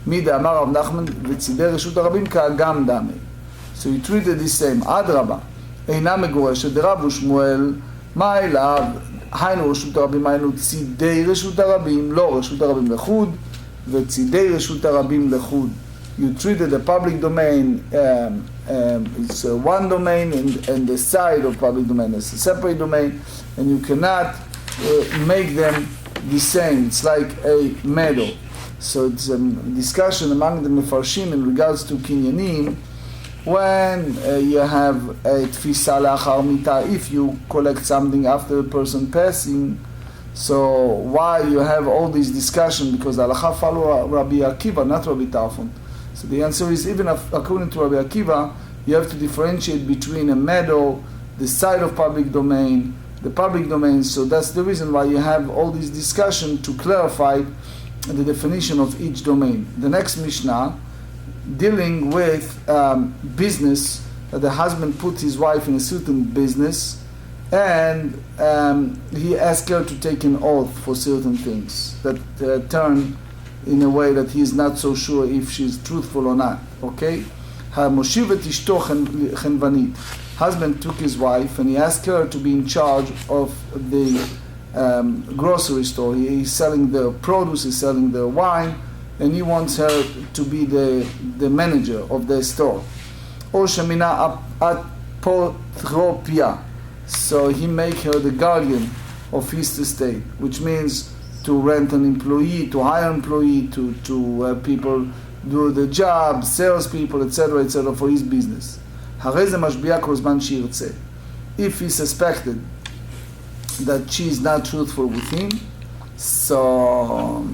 מי דאמר רב נחמן וצידי רשות הרבים כאגם דמי. So you treated the same. אדרבה, אינה מגורשת דרב ושמואל, מה אליו? היינו רשות הרבים, היינו צידי רשות הרבים, לא רשות הרבים לחוד, וצידי רשות הרבים לחוד. You treated the public domain, it's one domain, and the side of public domain is a separate domain, and you cannot make them the same. It's like a meadow. So it's a discussion among the Mefarshim in regards to Kinyanim, when you have a Tfisa lachar mita, if you collect something after a person passing. So why you have all this discussion? Because the halacha follow Rabbi Akiva, not Rabbi Tarfon. So the answer is, even according to Rabbi Akiva, you have to differentiate between a meadow, the side of public domain, the public domain. So that's the reason why you have all this discussion to clarify the definition of each domain. The next Mishnah, dealing with business, that the husband put his wife in a certain business, and he asked her to take an oath for certain things that turn in a way that he is not so sure if she's truthful or not. Okay? Moshe Weisblum, husband took his wife and he asked her to be in charge of the grocery store. He's selling the produce, he's selling the wine, and he wants her to be the manager of the store. Or Shemina apotropia. So he make her the guardian of his estate, which means to rent an employee, to hire an employee, to people do the job, salespeople, etc., for his business. If he suspected that she is not truthful with him, so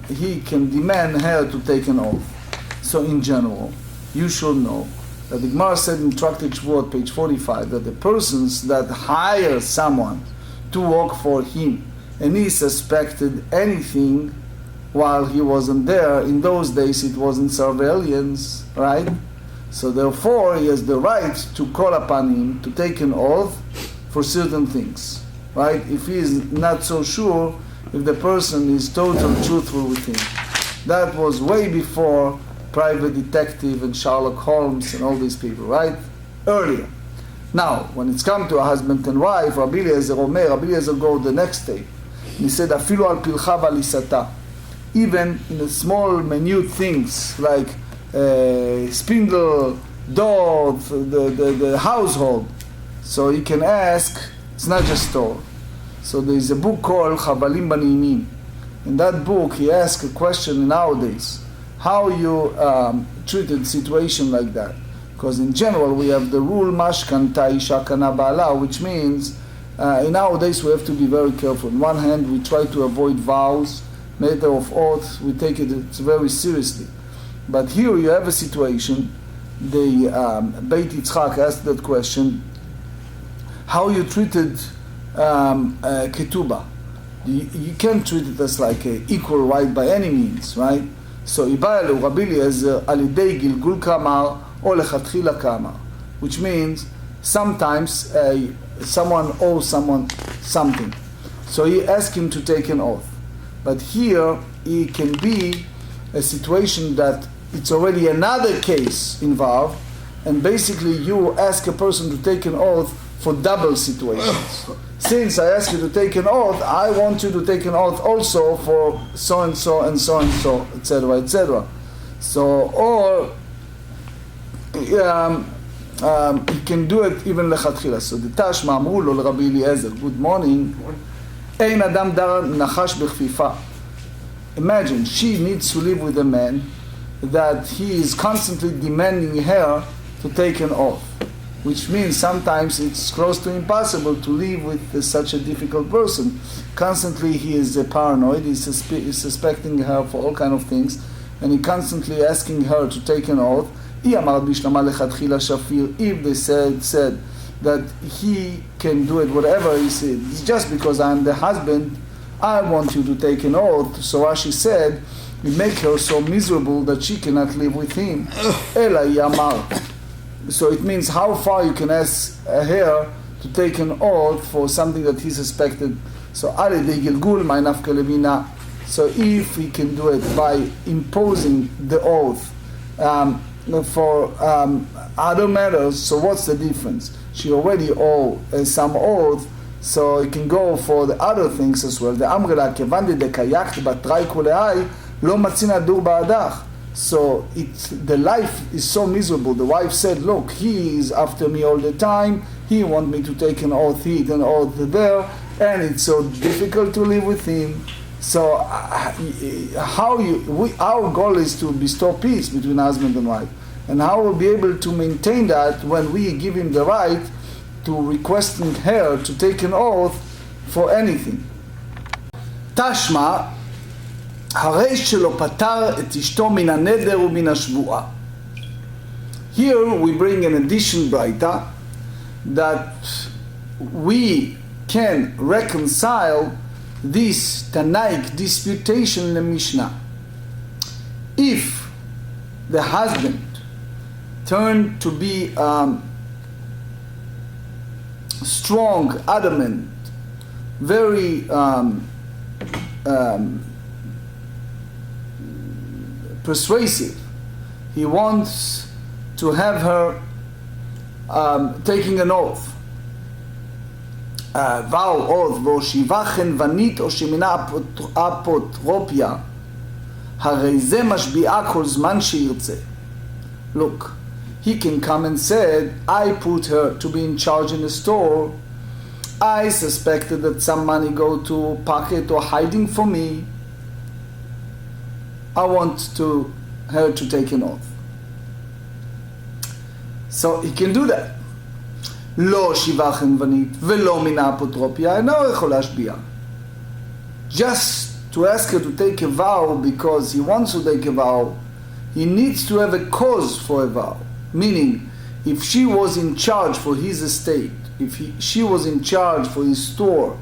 he can demand her to take an oath. So in general, you should know that the Gemara said in Tractate Ketubot, page 45, that the persons that hire someone to work for him, and he suspected anything while he wasn't there, in those days it wasn't surveillance, right? So therefore he has the right to call upon him to take an oath for certain things, right? If he is not so sure if the person is totally truthful with him. That was way before private detective and Sherlock Holmes and all these people, right? Earlier. Now, when it's come to a husband and wife, Rabbi Eliezer go the next day. He said, "Afilu al pilcha v'alisata." Even in the small, minute things like spindle, door, the household. So he can ask. It's not just store. So there is a book called Chavalim Baninim. In that book, he asks a question nowadays: how you treated a situation like that? Because in general, we have the rule Mashkanta Isha Kana Ba'ala, which means nowadays we have to be very careful. On one hand, we try to avoid vows, matter of oath. We take it very seriously. But here you have a situation. The Beit Yitzchak asked that question: how you treated Ketubah? You can't treat it as like an equal right by any means, right? So Ibayalu Rabbi Eliezer Alidei Gilgul Kamar or Lechatchila Kamar, which means sometimes someone owes someone something. So he asked him to take an oath. But here it can be a situation that it's already another case involved, and basically you ask a person to take an oath for double situations. Since I ask you to take an oath, I want you to take an oath also for so and so and so and so, etc., etc. So, or he can do it even lechatchila. So the Tashma אמרו לו לרבי אליעזר, good morning, אין אדם דר נחש בכפיפה. Imagine, she needs to live with a man that he is constantly demanding her to take an oath, which means sometimes it's close to impossible to live with such a difficult person. Constantly he is paranoid, he's suspecting her for all kind of things, and he constantly asking her to take an oath. If they said that he can do it whatever he said, it's just because I'm the husband, I want you to take an oath. So Rashi said, we make her so miserable that she cannot live with him. Ela yamar. So it means how far you can ask her to take an oath for something that he suspected. So so if he can do it by imposing the oath for other matters, so what's the difference? She already owes some oath, so it can go for the other things as well. The Amrela kevandi dekayacht batrai kuleai lo matzina dur ba'adach. So the life is so miserable. The wife said, look, he is after me all the time, he wants me to take an oath here and oath there, and it's so difficult to live with him. So our goal is to bestow peace between husband and wife. And how we'll be able to maintain that when we give him the right to requesting her to take an oath for anything. Tashma, הרי שלא פטר את אשתו מן הנדר ומן השבועה. Here we bring an addition braita that we can reconcile this Tanaic disputation in the Mishnah. If the husband turned to be strong, adamant, very persuasive, he wants to have her taking an oath. vow, oath, והושיבה חנוונית או שמינה אפוטרופיה, הרי זה משביעה כל זמן שירצה. Look, he can come and say, I put her to be in charge in the store. I suspected that some money go to pocket or hiding for me. I want her to take an oath. So he can do that. לא שיבה חנוונית ולא מינה אפוטרופיה, אינו יכול להשביע. Just to ask her to take a vow because he wants to take a vow, he needs to have a cause for a vow. Meaning, if she was in charge for his estate, if she was in charge for his store,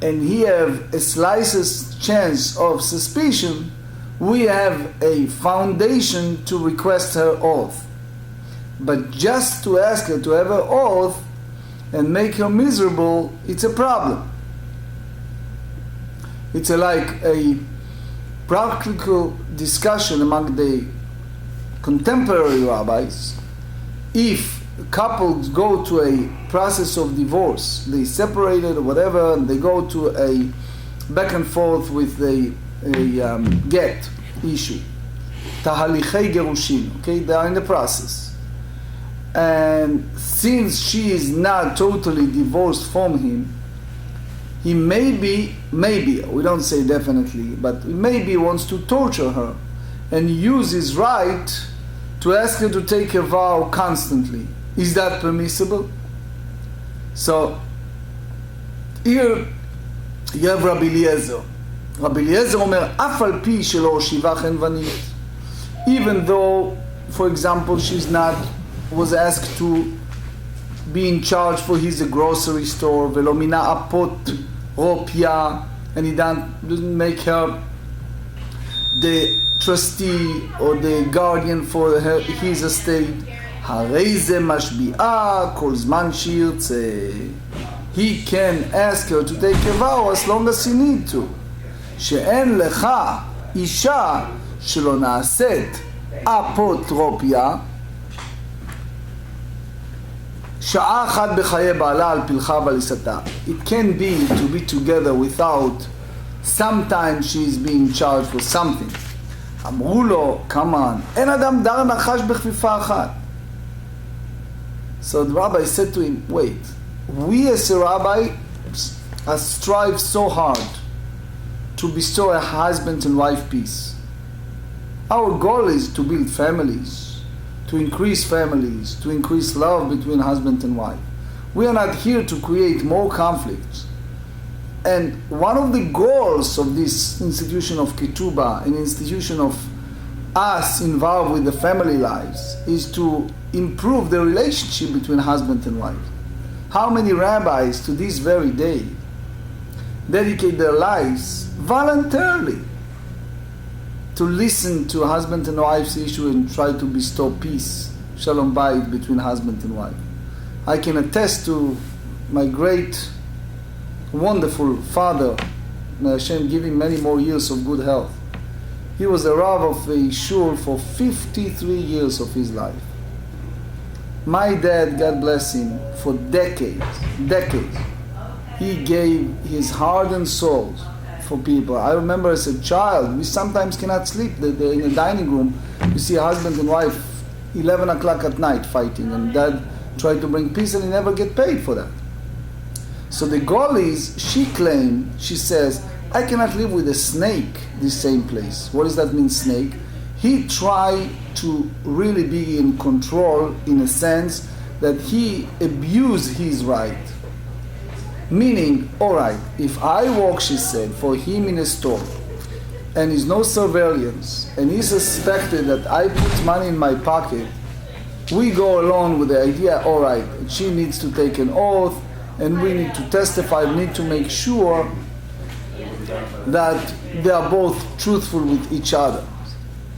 and he have a slightest chance of suspicion, we have a foundation to request her oath. But just to ask her to have an oath and make her miserable, it's a problem. It's like a practical discussion among the contemporary rabbis, if couples go to a process of divorce, they separated or whatever, and they go to a back and forth with a get issue, tahalichei gerushin, okay, they are in the process. And since she is not totally divorced from him, he maybe, we don't say definitely, but maybe wants to torture her and use his right to ask her to take a vow constantly. Is that permissible? So, here you have Rabbi Eliezer. Rabbi Eliezer omer, אף על פי שלא הושיבה חנוונית. Even though, for example, was asked to be in charge for his grocery store, ולא מינה אפות רופיה, and he doesn't make her the trustee or the guardian for his estate. הרי זה משביעה כל זמן שירצה. He can ask her to take a vow as long as he need to. שאין לך אישה שלא נעשית אפוטרופיה שעה אחת בחיי בעלה על פלחה ועליסתה. It can be to be together without sometimes she is being charged for something. אמרו לו, come on, אין אדם דר נחש בכפיפה אחת. So the rabbi said to him, wait, we as a rabbi strive so hard to bestow a husband and wife peace. Our goal is to build families, to increase love between husband and wife. We are not here to create more conflicts. And one of the goals of this institution of Ketubah, an institution of us involved with the family lives, is to improve the relationship between husband and wife. How many rabbis to this very day dedicate their lives voluntarily to listen to husband and wife's issue and try to bestow peace, shalom bayit, between husband and wife. I can attest to my great, wonderful father, may Hashem give him many more years of good health. He was a Rav of a shul for 53 years of his life. My dad, God bless him, for decades, he gave his heart and soul for people. I remember as a child, we sometimes cannot sleep in the dining room. You see a husband and wife 11 o'clock at night fighting, and dad tried to bring peace and he never get paid for that. So the goal is, she says, I cannot live with a snake the same place. What does that mean, snake? He tried to really be in control in a sense that he abused his right. Meaning, alright, if I walk, she said, for him in a store, and there's no surveillance, and he suspected that I put money in my pocket, we go along with the idea, alright, she needs to take an oath, and we need to testify, we need to make sure that they are both truthful with each other.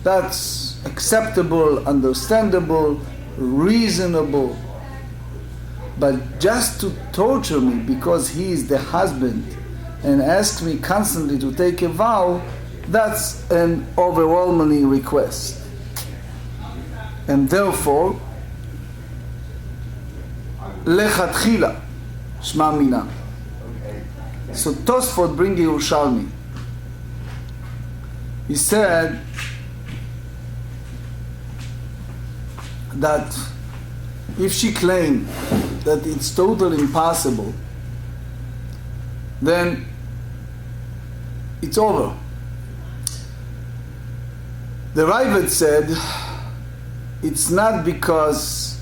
That's acceptable, understandable, reasonable. But just to torture me because he is the husband and ask me constantly to take a vow, that's an overwhelming request. And therefore, lechatchila, shma mina. So Tosfot bring Yerushalmi. He said that if she claimed that it's totally impossible, then it's over. The Ravid said it's not because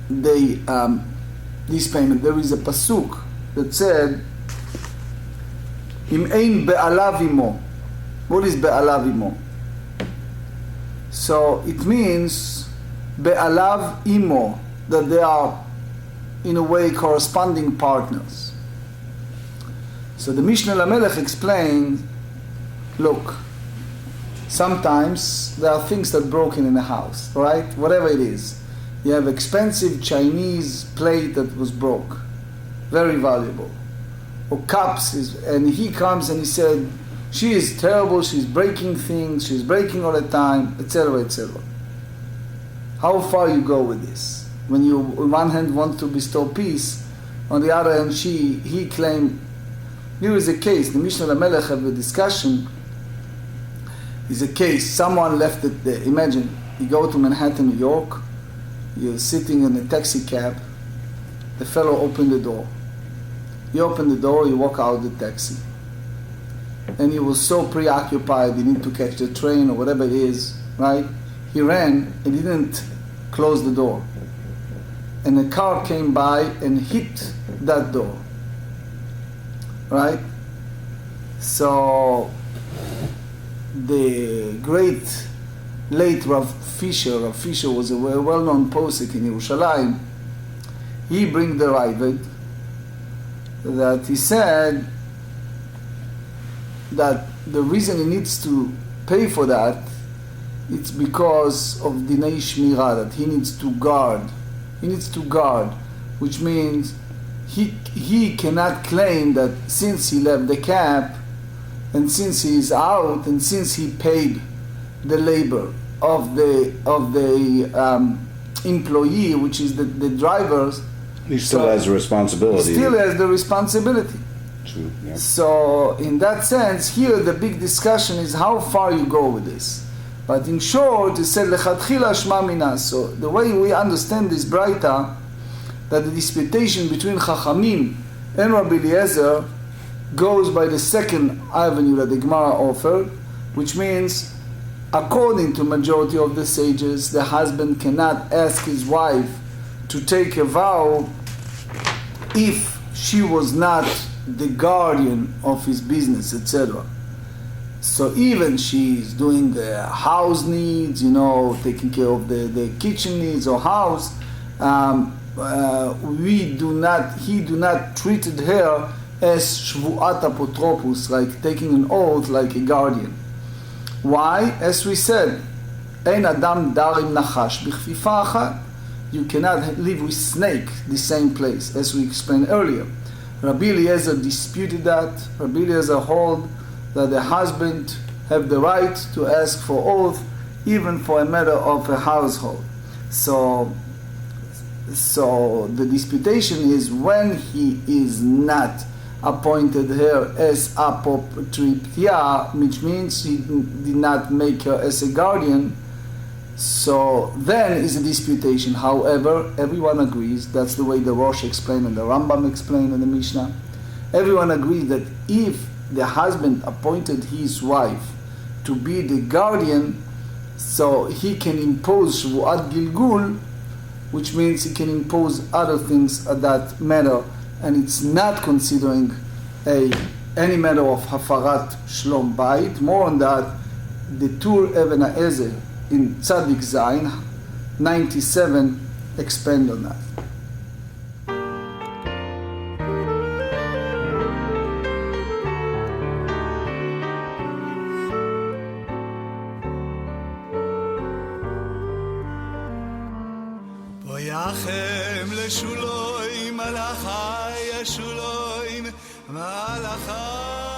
this payment. There is a pasuk that said, Im ein be'alav imo. What is be'alav imo? So it means be'alav imo, that they are in a way corresponding partners. So the Mishna Lamelech explained, look, sometimes there are things that are broken in a house, right? Whatever it is. You have expensive Chinese plate that was broke, very valuable. Or cups, and he comes and he said, she is terrible, she's breaking things, she's breaking all the time, etc., etc. how far you go with this. When you, on one hand, want to bestow peace, on the other hand, he claimed, here is a case, the Mishna Lamelech have a discussion, is a case, someone left it there. Imagine, you go to Manhattan, New York, you're sitting in a taxi cab, the fellow opened the door. You open the door, you walk out the taxi. And he was so preoccupied, he needed to catch the train or whatever it is, right? He ran and he didn't close the door. And a car came by and hit that door, right? So the great late Rav Fisher was a well-known posek in Yerushalayim. He bring the Ravid that he said that the reason he needs to pay for that, it's because of Dinei Shmira, that he needs to guard. He needs to guard, which means he cannot claim that since he left the cab, and since he is out, and since he paid the labor of the employee, which is the drivers, he still has a responsibility. He still has the responsibility. True, yeah. So in that sense, here the big discussion is how far you go with this. But in short, it said lechatchila shma mina. So the way we understand this braita, that the disputation between Chachamim and Rabbi Eliezer goes by the second avenue that the Gemara offered, which means, according to majority of the sages, the husband cannot ask his wife to take a vow if she was not the guardian of his business, etc. So even she's doing the house needs, taking care of the kitchen needs or house, he do not treated her as shvuat apotropus, like taking an oath like a guardian. Why? As we said, ein adam darim nachash b'chfifa achat. You cannot live with snake the same place, as we explained earlier. Rabbi Eliezer disputed that. Rabbi Eliezer hold that the husband have the right to ask for oath, even for a matter of a household. So the disputation is when he is not appointed her as apotropia, which means he did not make her as a guardian. So then is a disputation. However, everyone agrees, that's the way the Rosh explained and the Rambam explained in the Mishnah. Everyone agrees that if the husband appointed his wife to be the guardian, so he can impose Shvuat Gilgul, which means he can impose other things at that matter, and it's not considering any matter of Hafarat Shlom Bayit. More on that, the Tur Even HaEzer in Tzadik Zayin 97 expand on that. Boyachem leshuloim malachai yeshuloim malachai